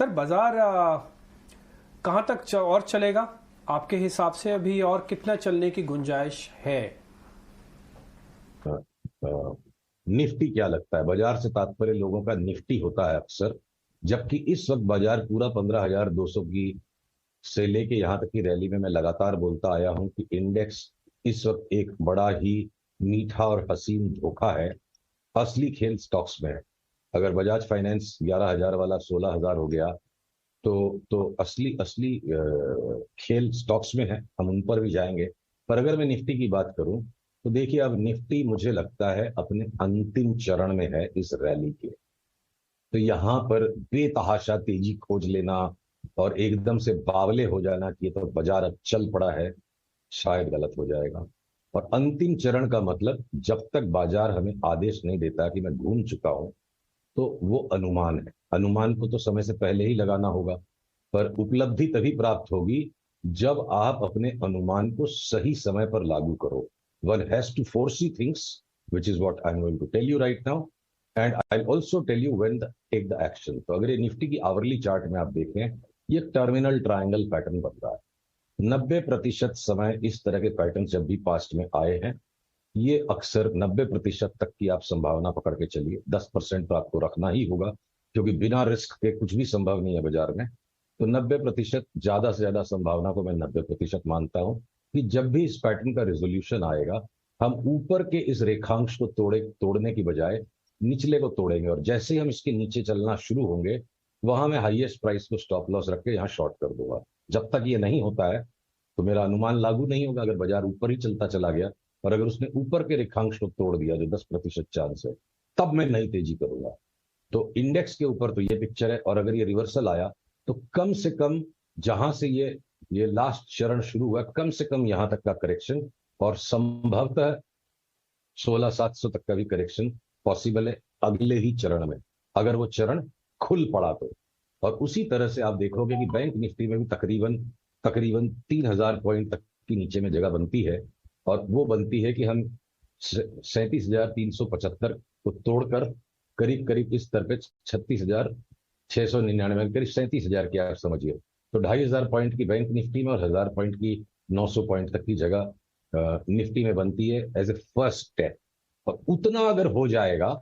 Sir बाजार कहाँ तक और चलेगा आपके हिसाब से? अभी और कितना चलने की गुंजाइश है? निफ्टी क्या लगता है? बाजार से तात्पर्य लोगों का निफ्टी होता है अक्सर, जबकि इस वक्त बाजार पूरा 15,200 की से लेके यहां तक की रैली में मैं लगातार बोलता आया हूं कि इंडेक्स इस वक्त एक बड़ा ही मीठा और हसीन धोखा है। असली खेल स्टॉक्स में है। अगर बजाज फाइनेंस 11,000 वाला 16,000 हो गया तो असली असली खेल स्टॉक्स में है। हम उन पर भी जाएंगे। पर अगर मैं निफ्टी की बात करूं तो देखिए, अब निफ्टी मुझे लगता है अपने अंतिम चरण में है इस रैली के। तो यहां पर बेतहाशा तेजी खोज लेना और एकदम से बावले हो जाना कि ये तो बाजार अब चल पड़ा है, शायद गलत हो जाएगा। और अंतिम चरण का मतलब, जब तक बाजार हमें आदेश नहीं देता कि मैं घूम चुका हूं, तो वो अनुमान है। अनुमान को तो समय से पहले ही लगाना होगा, पर उपलब्धि तभी प्राप्त होगी जब आप अपने अनुमान को सही समय पर लागू करो। One has to foresee things, which is what I am going to tell you right now, and I also tell you when take the action. तो अगर ये निफ्टी की आवरली चार्ट में आप देखें, ये टर्मिनल ट्रायंगल पैटर्न बन रहा है। 90% समय इस तरह के पैटर्न जब भी पास्ट में आए हैं, ये अक्सर 90% तक की आप संभावना पकड़ के चलिए। 10% तो आपको रखना ही होगा, क्योंकि बिना रिस्क के कुछ भी संभव नहीं है बाजार में। तो 90%, ज्यादा से ज्यादा संभावना को मैं 90% मानता हूं कि जब भी इस पैटर्न का रिजोल्यूशन आएगा, हम ऊपर के इस रेखांश को तोड़ने की बजाय निचले को तोड़ेंगे। और जैसे ही हम इसके नीचे चलना शुरू होंगे, वहां मैं हाईएस्ट प्राइस को स्टॉप लॉस रख के यहाँ शॉर्ट कर दूंगा। जब तक ये नहीं होता है तो मेरा अनुमान लागू नहीं होगा। अगर बाजार ऊपर ही चलता चला गया और अगर उसने ऊपर के रेखांश को तोड़ दिया जो 10% चांस है, तब मैं नई तेजी करूंगा। तो इंडेक्स के ऊपर तो ये पिक्चर है। और अगर ये रिवर्सल आया तो कम से कम जहां से ये लास्ट चरण शुरू हुआ, कम से कम यहां तक का करेक्शन, और संभवतः 16,700 तक का भी करेक्शन पॉसिबल है अगले ही चरण में, अगर वो चरण खुल पड़ा तो। और उसी तरह से आप देखोगे कि बैंक निफ्टी में भी तकरीबन तकरीबन 3,000 पॉइंट तक की नीचे में जगह बनती है। और वो बनती है कि हम 37,375 को तोड़कर करीब करीब इस स्तर पे 36,699, करीब 37,000 की आप समझिए। तो 2,500 पॉइंट की बैंक निफ्टी में और 1,000 पॉइंट की 900 पॉइंट तक की जगह निफ्टी में बनती है एज ए फर्स्ट स्टेप। और उतना अगर हो जाएगा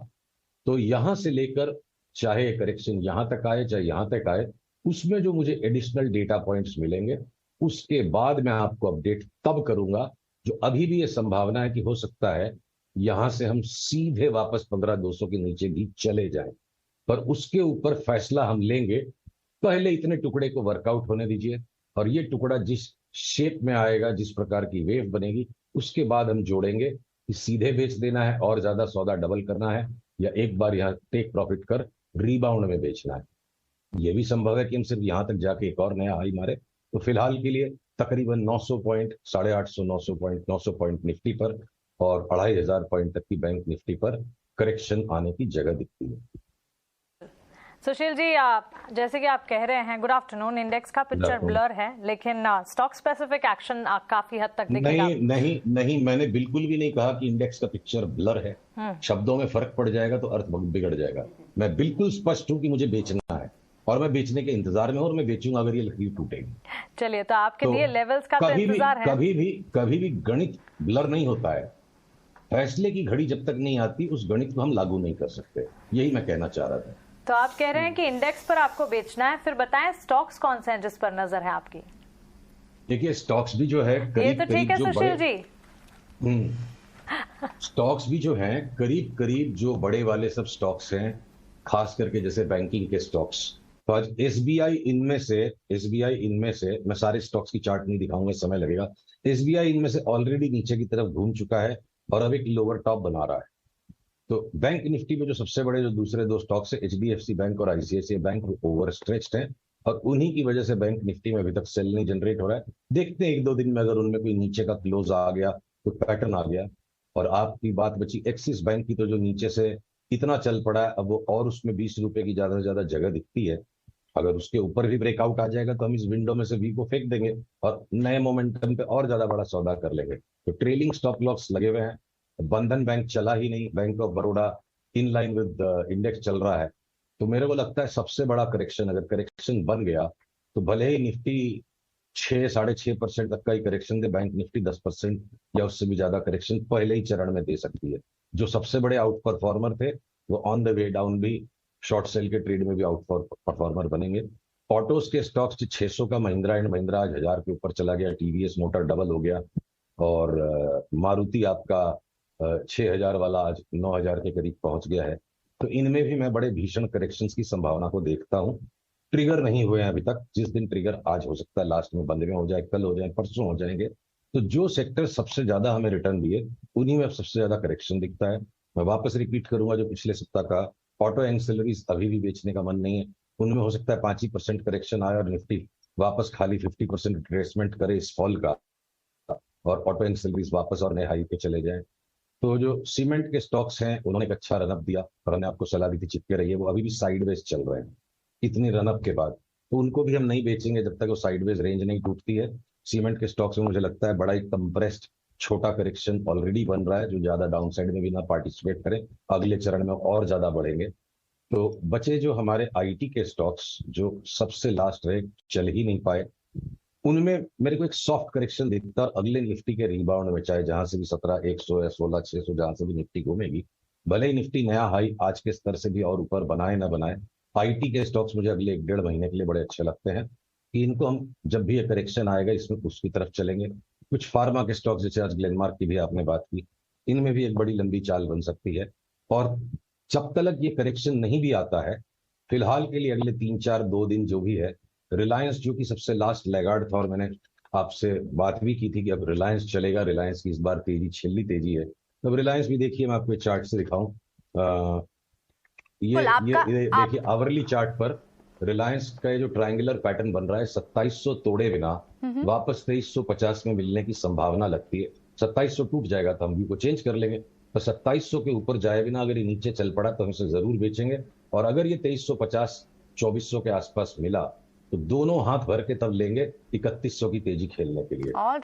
तो यहां से लेकर चाहे करेक्शन यहां तक आए चाहे यहां तक आए, उसमें जो मुझे एडिशनल डेटा पॉइंट्स मिलेंगे, उसके बाद मैं आपको अपडेट तब करूंगा। जो अभी भी ये संभावना है कि हो सकता है यहां से हम सीधे वापस 15,200 के नीचे भी चले जाएं, पर उसके ऊपर फैसला हम लेंगे। पहले इतने टुकड़े को वर्कआउट होने दीजिए, और ये टुकड़ा जिस शेप में आएगा, जिस प्रकार की वेव बनेगी, उसके बाद हम जोड़ेंगे कि सीधे बेच देना है और ज्यादा सौदा डबल करना है, या एक बार यहाँ टेक प्रॉफिट कर रीबाउंड में बेचना है। यह भी संभव है कि हम सिर्फ यहां तक जाके एक और नया हाई मारे। तो फिलहाल के लिए तकरीबन 900 पॉइंट, 850, 900 पॉइंट, 900 पॉइंट निफ्टी पर और 2,500 पॉइंट तक की बैंक निफ्टी पर करेक्शन आने की जगह दिखती है। सुशील जी, जैसे कि आप कह रहे हैं, गुड आफ्टरनून, इंडेक्स का पिक्चर ब्लर है, लेकिन स्टॉक स्पेसिफिक एक्शन काफी हद तक दिखेगा। नहीं नहीं नहीं, मैंने बिल्कुल भी नहीं कहा कि इंडेक्स का पिक्चर ब्लर है। शब्दों में फर्क पड़ जाएगा तो अर्थ बिगड़ जाएगा। मैं बिल्कुल स्पष्ट हूं कि मुझे बेचना है और मैं बेचने के इंतजार में हूं, और मैं बेचूंगा अगर ये लकीर टूटेगी। चलिए, तो आपके दिए लेवल्स का तो इंतजार है। कभी भी गणित ब्लर नहीं होता है। फैसले की घड़ी जब तक नहीं आती, उस गणित को हम लागू नहीं कर सकते। यही मैं कहना चाह रहा था। तो आप कह रहे हैं कि इंडेक्स पर आपको बेचना है, फिर बताएं स्टॉक्स कौन से हैं जिस पर नजर है आपकी? देखिए, स्टॉक्स भी जो है ये तो ठीक है सुशील जी। स्टॉक्स भी जो हैं करीब करीब जो बड़े वाले सब स्टॉक्स हैं, खास करके जैसे बैंकिंग के स्टॉक्स। तो आज एसबीआई इनमें से मैं सारे स्टॉक्स की चार्ट नहीं दिखाऊंगा, समय लगेगा। एसबीआई इनमें से ऑलरेडी नीचे की तरफ घूम चुका है और अब एक लोअर टॉप बना रहा है। तो बैंक निफ्टी में जो सबसे बड़े जो दूसरे दो स्टॉक्स है, एचडीएफसी बैंक और आईसीआईसीआई बैंक, वो ओवर स्ट्रेच्ड है, और उन्हीं की वजह से बैंक निफ्टी में अभी तक सेल नहीं जनरेट हो रहा है। देखते हैं 1-2 दिन में अगर उनमें कोई नीचे का क्लोज आ गया, कोई पैटर्न आ गया। और आपकी बात बची एक्सिस बैंक की, तो जो नीचे से इतना चल पड़ा है, अब वो और उसमें 20 रुपए की ज्यादा से ज्यादा जगह दिखती है। अगर उसके ऊपर भी ब्रेकआउट आ जाएगा तो हम इस विंडो में से वी को फेंक देंगे और नए मोमेंटम पे और ज्यादा बड़ा सौदा कर लेंगे। तो ट्रेलिंग स्टॉप लॉस लगे हुए हैं। बंधन बैंक चला ही नहीं, bank of Baroda in line with index चल रहा है। तो मेरे को लगता है सबसे बड़ा करेक्शन, अगर करेक्शन बन गया तो भले ही निफ्टी 6-6.5% तक का ही करेक्शन दे, बैंक निफ्टी 10% या उससे भी ज्यादा करेक्शन पहले ही चरण में दे सकती है। जो सबसे बड़े आउट परफॉर्मर थे वो ऑन द वे डाउन भी शॉर्ट सेल के ट्रेड में भी आउट परफॉर्मर बनेंगे। ऑटोज के स्टॉक्स 600 का महिंद्रा एंड महिंद्रा आज 1000 के ऊपर चला गया, टीवीएस मोटर डबल हो गया, और मारुति आपका 6000 वाला आज 9000 के करीब पहुंच गया है। तो इनमें भी मैं बड़े भीषण करेक्शंस की संभावना को देखता हूं। ट्रिगर नहीं हुए हैं अभी तक, जिस दिन ट्रिगर आज हो सकता है लास्ट में, बंद में हो जाए, कल हो जाए, परसों हो जाएंगे। तो जो सेक्टर सबसे ज्यादा हमें रिटर्न दिए उन्हीं में अब सबसे ज्यादा करेक्शन दिखता है। मैं वापस रिपीट करूंगा जो पिछले सप्ताह का, ऑटो एंसिलरीज अभी भी बेचने का मन नहीं है, उनमें हो सकता है 5% करेक्शन आए और निफ्टी वापस खाली 50% रिट्रेसमेंट करे इस फॉल का, और ऑटो एंसिलरीज वापस और नए हाई पे चले जाएं। तो जो सीमेंट के स्टॉक्स हैं उन्होंने एक अच्छा रनअप दिया, और हमने आपको सलाह दी थी चिपके रहिए, वो अभी भी साइडवेज चल रहे हैं इतनी रनअप के बाद, तो उनको भी हम नहीं बेचेंगे जब तक वो साइडवेज रेंज नहीं टूटती है। सीमेंट के स्टॉक्स में मुझे लगता है बड़ा ही कंप्रेस्ड छोटा करेक्शन ऑलरेडी बन रहा है, जो ज्यादा डाउन साइड में भी ना पार्टिसिपेट करें, अगले चरण में और ज्यादा बढ़ेंगे। तो बचे जो हमारे आईटी के स्टॉक्स जो सबसे लास्ट रहे, चल ही नहीं पाए, उनमें मेरे को एक सॉफ्ट करेक्शन दिखता है। अगले निफ्टी के रिबाउंड में चाहे जहां से भी 17,100 या 16,600 जहां से भी निफ्टी घूमेगी, भले ही निफ्टी नया हाई आज के स्तर से भी और ऊपर बनाए ना बनाए, आईटी के स्टॉक्स मुझे अगले 1-1.5 महीने के लिए बड़े अच्छे लगते हैं कि इनको हम जब भी ये करेक्शन आएगा इसमें उसकी तरफ चलेंगे। कुछ फार्मा के स्टॉक्स जैसे आज ग्लेनमार्क की भी आपने बात की, इनमें भी एक बड़ी लंबी चाल बन सकती है। और जब तक ये करेक्शन नहीं भी आता है, फिलहाल के लिए अगले 3-4-2 दिन जो भी है, रिलायंस जो कि सबसे लास्ट लैगार्ड था, और मैंने आपसे बात भी की थी कि अब रिलायंस चलेगा, रिलायंस की इस बार तेजी छिल्ली तेजी है। तो अब रिलायंस भी देखिए, मैं आपको चार्ट से दिखाऊं, ये देखिए आवरली चार्ट पर रिलायंस का जो ट्रायंगुलर पैटर्न बन रहा है, 2700 तोड़े बिना वापस 2350 में मिलने की संभावना लगती है। 2700 टूट जाएगा तो हम व्यू को चेंज कर लेंगे, तो 2700 के ऊपर जाए बिना अगर ये नीचे चल पड़ा तो हम इसे जरूर बेचेंगे, और अगर ये 2350 2400 के आसपास मिला तो दोनों हाथ भर के तब लेंगे 3100 की तेजी खेलने के लिए।